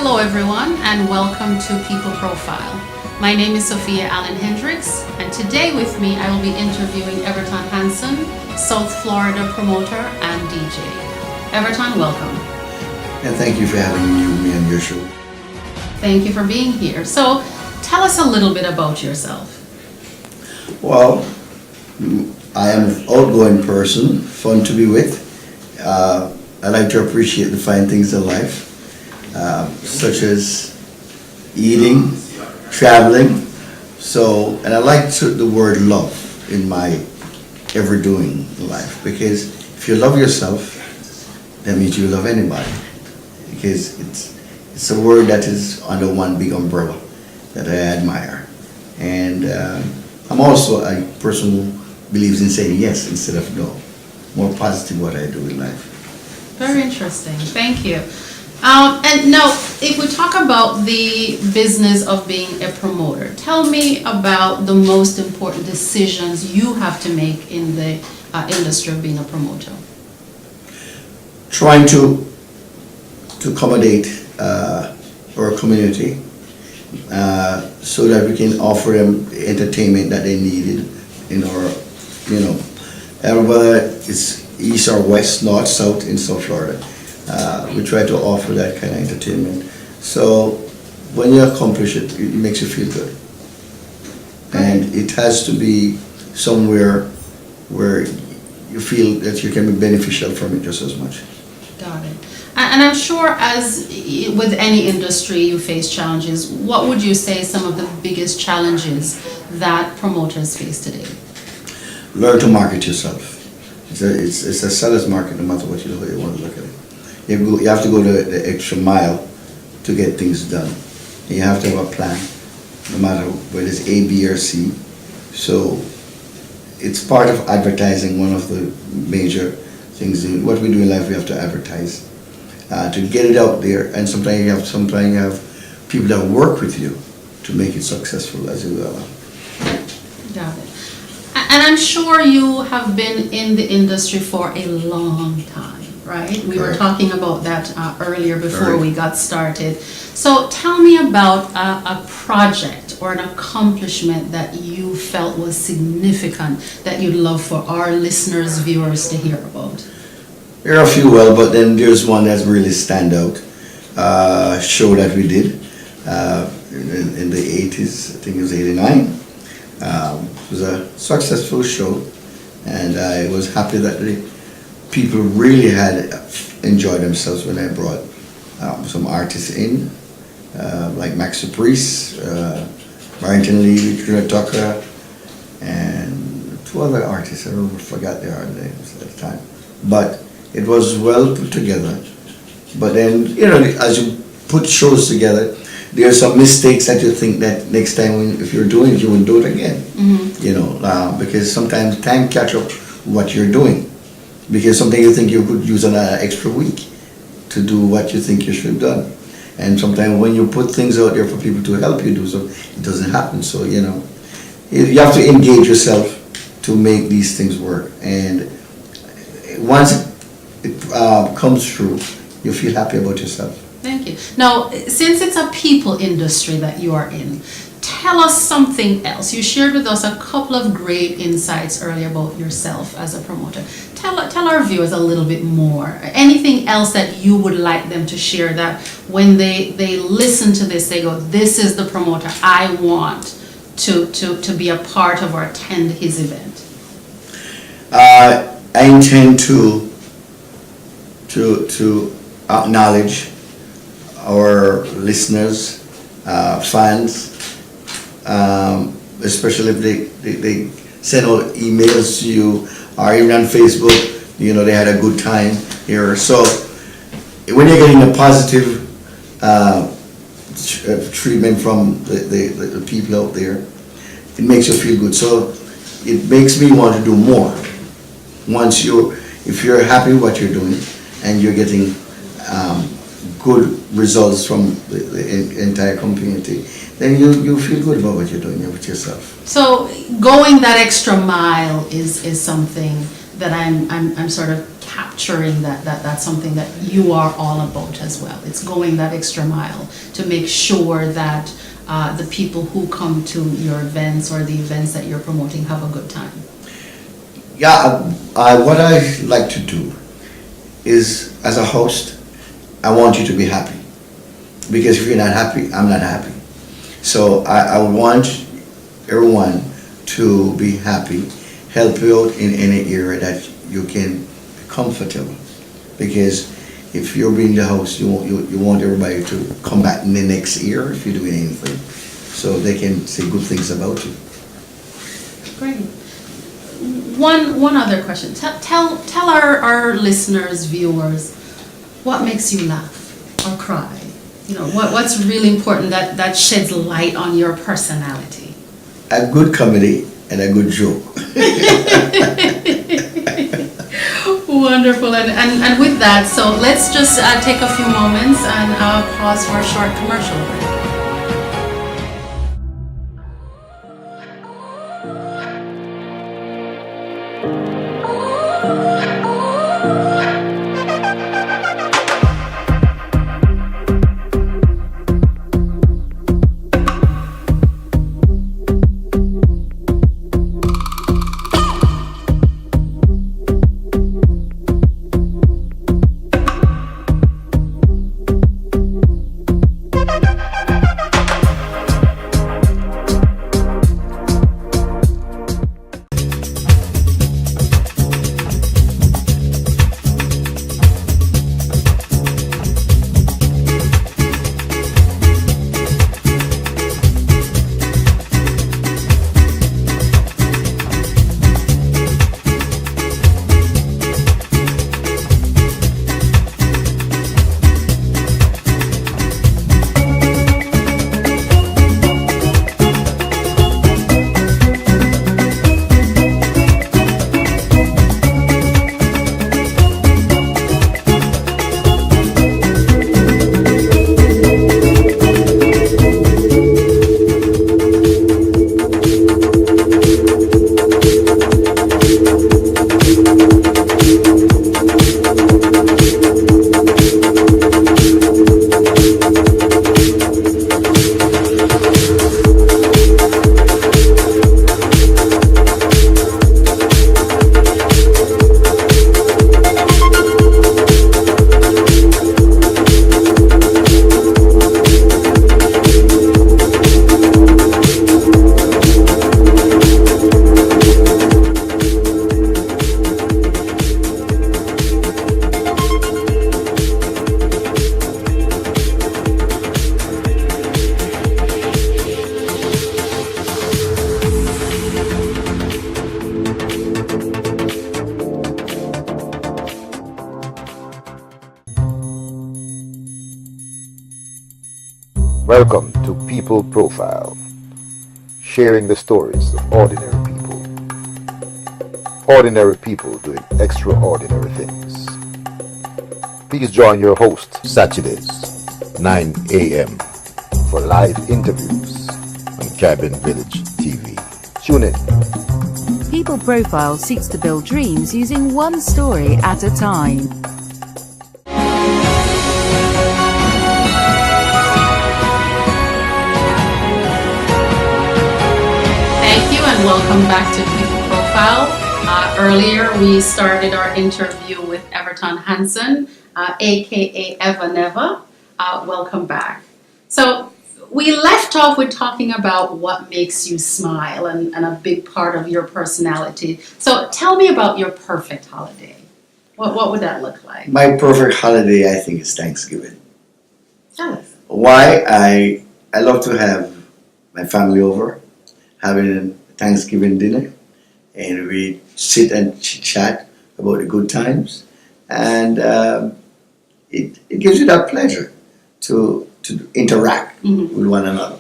Hello everyone and welcome to People Profile. My name is Sophia Allen Hendricks and today with me I will be interviewing EVERTON Hanson, South Florida promoter and DJ. EVERTON, welcome. And thank you for having me on your show. Thank you for being here. So tell us a little bit about yourself. Well, I am an outgoing person, fun to be with. I like to appreciate the fine things in life, such as eating, traveling. And I like the word love in my ever doing in life, because if you love yourself, that means you love anybody, because it's a word that is under one big umbrella that I admire. And I'm also a person who believes in saying yes instead of no. More positive what I do in life. Very interesting. Thank you. And now, if we talk about the business of being a promoter, tell me about the most important decisions you have to make in the industry of being a promoter. Trying to accommodate our community so that we can offer them the entertainment that they needed in our, whether it's east or west, north, south in South Florida. We try to offer that kind of entertainment. So when you accomplish it, it makes you feel good. And it has to be somewhere where you feel that you can be beneficial from it just as much. Got it. And I'm sure as with any industry you face challenges. What would you say some of the biggest challenges that promoters face today? Learn to market yourself. It's a seller's market no matter what you want to look at it. You have to go the extra mile to get things done. And you have to have a plan, no matter whether it's A, B, or C. So it's part of advertising. One of the major things in what we do in life, we have to advertise to get it out there. And sometimes you have people that work with you to make it successful as well. Got it. And I'm sure you have been in the industry for a long time, right? We were talking about that earlier before we got started. So tell me about a project or an accomplishment that you felt was significant that you'd love for our listeners, viewers to hear about. There are a few, but then there's one that's really stand out. Show that we did in the 80s, I think it was 89. It was a successful show, and I was happy that the people really had enjoyed themselves when I brought some artists in, like Max Caprice, Barrington Lee, Trina Tucker, and two other artists. I forgot their names at the time. But it was well put together. But then, as you put shows together, there are some mistakes that you think that next time if you're doing it, you will do it again. Mm-hmm. Because sometimes time catch up what you're doing. Because something you think you could use an extra week to do what you think you should have done. And sometimes when you put things out there for people to help you do so, it doesn't happen. So, you have to engage yourself to make these things work. And once it comes through, you feel happy about yourself. Thank you. Now, since it's a people industry that you are in, tell us something else. You shared with us a couple of great insights earlier about yourself as a promoter. Tell our viewers a little bit more. Anything else that you would like them to share that when they listen to this, they go, this is the promoter I want to be a part of or attend his event? I intend to acknowledge our listeners, fans, especially if they send out emails to you or even on Facebook, they had a good time here. So when you're getting a positive treatment from the people out there, it makes you feel good. So it makes me want to do more. If you're happy with what you're doing and you're getting good results from the entire community, then you feel good about what you're doing with yourself. So going that extra mile is something that I'm sort of capturing that's something that you are all about as well. It's going that extra mile to make sure that the people who come to your events or the events that you're promoting have a good time. Yeah, what I like to do is, as a host, I want you to be happy. Because if you're not happy, I'm not happy. So I want everyone to be happy, help you out in any area that you can be comfortable. Because if you're being the host, you want everybody to come back in the next year if you're doing anything, so they can say good things about you. Great. One other question. Tell our listeners, viewers, what makes you laugh or cry? You know, what's really important that sheds light on your personality? A good comedy and a good joke. Wonderful. And with that, so let's just take a few moments and pause for a short commercial break. Welcome to People Profile, sharing the stories of ordinary people. Ordinary people doing extraordinary things. Please join your host Saturdays, 9 a.m. for live interviews on Cabin Village TV. Tune in. People Profile seeks to build dreams using one story at a time. Welcome back to People Profile. Earlier we started our interview with EVERTON HANSON, aka Eva Neva. Welcome back. So we left off with talking about what makes you smile and a big part of your personality. So tell me about your perfect holiday. What would that look like? My perfect holiday, I think, is Thanksgiving. Tell us. Why? I love to have my family over, having Thanksgiving dinner, and we sit and chat about the good times, and it gives you that pleasure to interact with one another,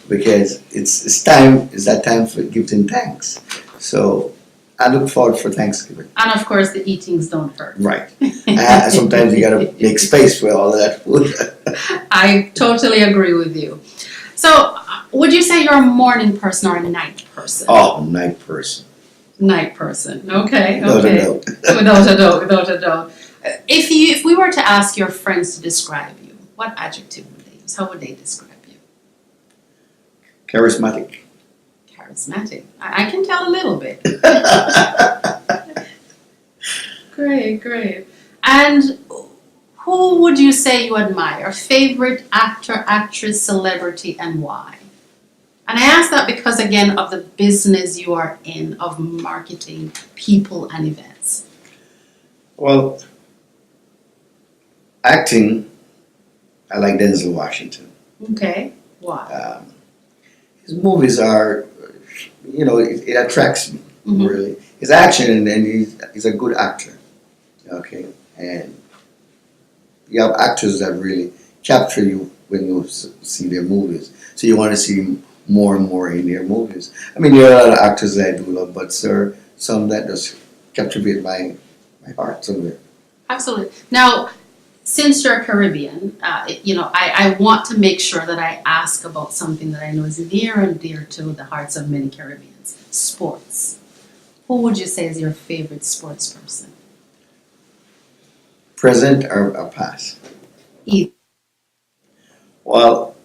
because it's that time for giving thanks. So I look forward for Thanksgiving. And of course the eatings don't hurt. Right. Sometimes you gotta make space for all of that food. I totally agree with you. So would you say you're a morning person or a night person? Oh, night person. Night person. Okay. Without a Okay. doubt. Without a doubt. Without a doubt. If we were to ask your friends to describe you, what adjective would they use? How would they describe you? Charismatic. Charismatic. I can tell a little bit. Great, great. And who would you say you admire? Favorite actor, actress, celebrity, and why? And I ask that because, again, of the business you are in, of marketing people and events. Well, acting, I like Denzel Washington. Okay, why? His movies are, it attracts me, Mhm. really. His action, and he's a good actor. Okay, and you have actors that really capture you when you see their movies. So you want to see more and more in their movies. I mean, there are a lot of actors that I do love, but sir, some that just captivate my heart somewhere. Absolutely. Now, since you're Caribbean, I want to make sure that I ask about something that I know is near and dear to the hearts of many Caribbeans: sports. Who would you say is your favorite sports person? Present or past? Either. Well,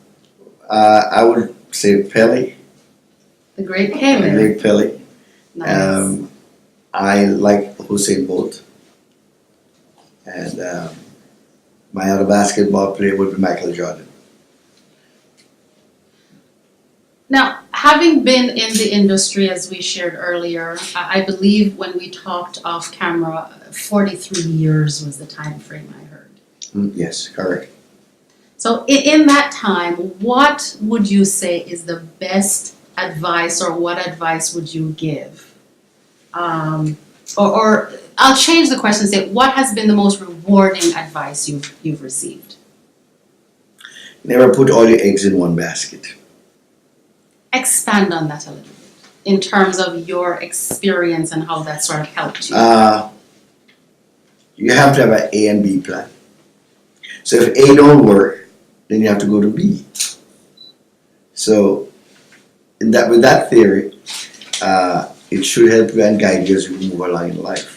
I would say Pele, The Great Pele. Great Pele. Nice. I like Usain Bolt, and my other basketball player would be Michael Jordan. Now, having been in the industry, as we shared earlier, I believe when we talked off camera, 43 years was the time frame I heard. Yes, correct. So in that time, what would you say is the best advice, or what advice would you give? Or I'll change the question and say, what has been the most rewarding advice you've received? Never put all your eggs in one basket. Expand on that a little bit in terms of your experience and how that sort of helped you. You have to have an A and B plan. So if A don't work, then you have to go to B. So with that theory, it should help you and guide you as you move along in life.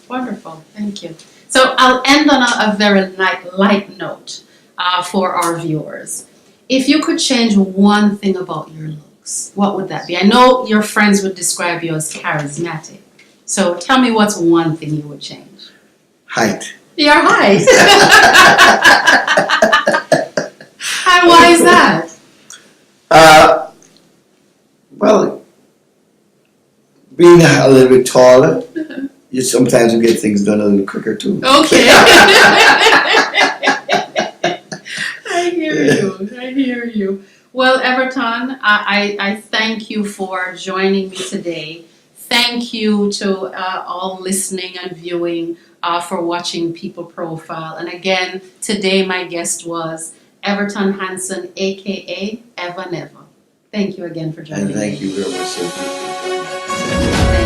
Wonderful, thank you. So I'll end on a very light note for our viewers. If you could change one thing about your looks, what would that be? I know your friends would describe you as charismatic. So tell me, what's one thing you would change? Height. Your height. And why is that? Well, being a little bit taller, you sometimes you get things done a little quicker too. Okay. I hear you. Well, Everton, I thank you for joining me today. Thank you to all listening and viewing for watching People Profile. And again, today my guest was EVERTON HANSON, aka Eva Never. Thank you again for joining And me. thank you very much. Thank